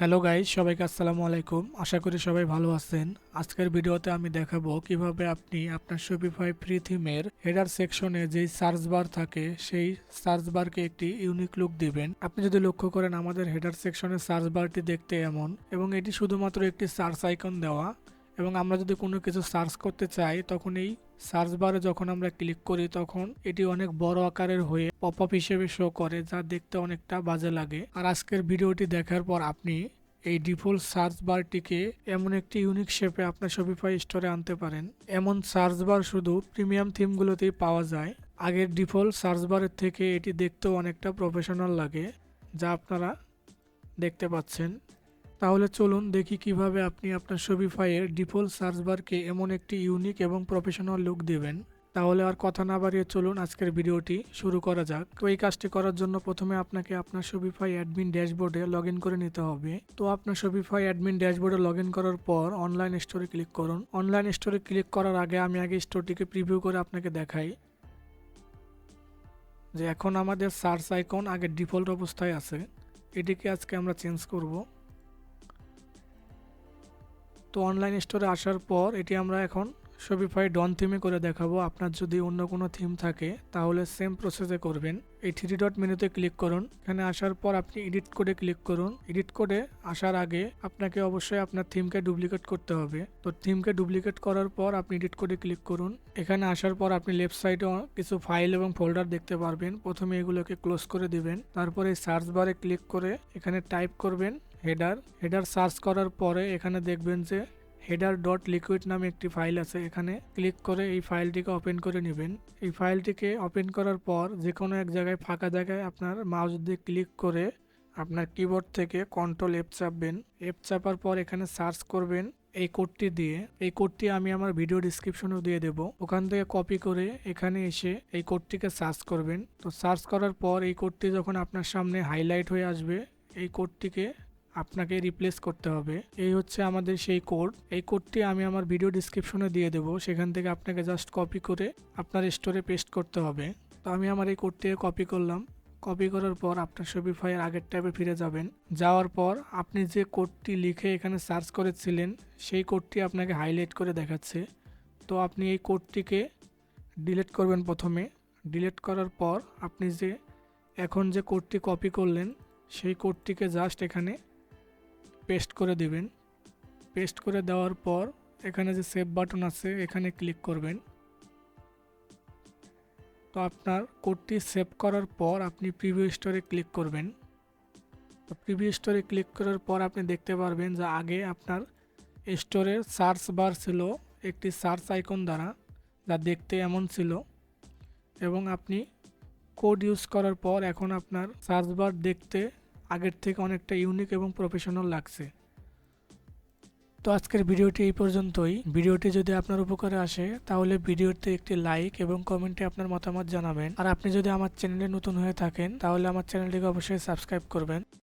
Hello guys, সবাইকে আসসালামু আলাইকুম। আশা করি সবাই ভালো আছেন। আজকের ভিডিওতে আমি দেখাবো কিভাবে আপনি আপনার শপিফাই ফ্রি থিমের হেডার সেকশনে যেই সার্চ বার থাকে সেই সার্চ বারকে একটি ইউনিক লুক দিবেন। আপনি যদি লক্ষ্য করেন আমাদের হেডার সেকশনের সার্চ বারটি দেখতে এমন, এবং এটি শুধুমাত্র একটি সার্চ আইকন দেওয়া, এবং আমরা যদি কোনো কিছু সার্চ করতে চাই তখন এই সার্চ বারে যখন আমরা ক্লিক করি তখন এটি অনেক বড় আকারের হয়ে পপ আপ হিসেবে শো করে, যা দেখতে অনেকটা বাজে লাগে। আর আজকের ভিডিওটি দেখার পর আপনি এই ডিফল্ট সার্চ বারটিকে এমন একটি ইউনিক শেপে আপনার শপিফাই স্টোরে আনতে পারেন। এমন সার্চ বার শুধু প্রিমিয়াম থিমগুলোতেই পাওয়া যায়। আগের ডিফল্ট সার্চ বারের থেকে এটি দেখতেও অনেকটা প্রফেশনাল লাগে, যা আপনারা দেখতে পাচ্ছেন। তাহলে চলুন দেখি কিভাবে আপনি আপনার শপিফাইয়ের ডিফল্ট সার্চ বারকে এমন একটি ইউনিক এবং প্রফেশনাল লুক দেবেন। তাহলে আর কথা না বাড়িয়ে চলুন আজকের ভিডিওটি শুরু করা যাক। তো এই কাজটি করার জন্য প্রথমে আপনাকে আপনার শপিফাই অ্যাডমিন ড্যাশবোর্ডে লগ ইন করে নিতে হবে। তো আপনার শপিফাই অ্যাডমিন ড্যাশবোর্ডে লগ ইন করার পর অনলাইন স্টোরে ক্লিক করুন। অনলাইন স্টোরে ক্লিক করার আগে আমি স্টোরটিকে প্রিভিউ করে আপনাকে দেখাই যে এখন আমাদের সার্চ আইকন আগে ডিফল্ট অবস্থায় আছে। এটিকে আজকে আমরা চেঞ্জ করব। তো অনলাইন স্টোরে আসার পর এটি আমরা এখন শপিফাই ডন থিমে করে দেখাবো। আপনার যদি অন্য কোনো থিম থাকে তাহলে সেম প্রসেসে করবেন। এই থ্রি ডট মেনুতে ক্লিক করুন। এখানে আসার পর আপনি এডিট কোডে ক্লিক করুন। এডিট কোডে আসার আগে আপনাকে অবশ্যই আপনার থিমকে ডুপ্লিকেট করতে হবে। তো থিমকে ডুপ্লিকেট করার পর আপনি এডিট কোডে ক্লিক করুন। এখানে আসার পর আপনি লেফট সাইডে কিছু ফাইল এবং ফোল্ডার দেখতে পারবেন। প্রথমে এগুলোকে ক্লোজ করে দিবেন। তারপরে সার্চ বারে ক্লিক করে এখানে টাইপ করবেন হেডার সার্চ করার পরে এখানে দেখবেন যে হেডার ডট লিকুইড নামে একটি ফাইল আছে। এখানে ক্লিক করে এই ফাইলটিকে ওপেন করে নেবেন। এই ফাইলটিকে ওপেন করার পর যে কোনো এক জায়গায় ফাঁকা জায়গায় আপনার মাউস দিয়ে ক্লিক করে আপনার কিবোর্ড থেকে কন্ট্রোল এফ চাপবেন। এফ চাপার পর এখানে সার্চ করবেন এই কোডটি দিয়ে। এই কোডটি আমি আমার ভিডিও ডিসক্রিপশনেও দিয়ে দেব। ওখান থেকে কপি করে এখানে এসে এই কোডটিকে সার্চ করবেন। তো সার্চ করার পর এই কোডটি যখন আপনার সামনে হাইলাইট হয়ে আসবে, এই কোডটিকে আপনাকে রিপ্লেস করতে হবে। এই হচ্ছে আমাদের সেই কোড। এই কোডটি আমি আমার ভিডিও ডিসক্রিপশনে দিয়ে দেব। সেখান থেকে আপনাকে জাস্ট কপি করে আপনার স্টোরে পেস্ট করতে হবে। তো আমি আমার এই কোডটিকে কপি করলাম। কপি করার পর আপনার শপিফাইয়ের আগের ট্যাবে ফিরে যাবেন। যাওয়ার পর আপনি যে কোডটি লিখে এখানে সার্চ করেছিলেন সেই কোডটি আপনাকে হাইলাইট করে দেখাচ্ছে। তো আপনি এই কোডটিকে ডিলিট করবেন। প্রথমে ডিলিট করার পর আপনি এখন যে কোডটি কপি করলেন সেই কোডটিকে জাস্ট এখানে পেস্ট করে দিবেন। পেস্ট করে দেওয়ার পর এখানে যে সেভ বাটন আছে এখানে ক্লিক করবেন। তো আপনার কোডটি সেভ করার পর আপনি প্রিভিউ স্টোরে ক্লিক করবেন। তো প্রিভিউ স্টোরে ক্লিক করার পর আপনি দেখতে পারবেন যে আগে আপনার স্টোরের সার্চ বার ছিল একটি সার্চ আইকন দ্বারা, যা দেখতে এমন ছিল, এবং আপনি কোড ইউজ করার পর এখন আপনার সার্চ বার দেখতে আগের থেকে অনেকটা ইউনিক এবং প্রফেশনাল লাগছে। তো আজকের ভিডিওটি এই পর্যন্তই। ভিডিওটি যদি আপনার উপকারে আসে তাহলে ভিডিওতে একটি লাইক এবং কমেন্টে আপনার মতামত জানাবেন। আর আপনি যদি আমার চ্যানেলে নতুন হয়ে থাকেন তাহলে আমার চ্যানেলটিকে অবশ্যই সাবস্ক্রাইব করবেন।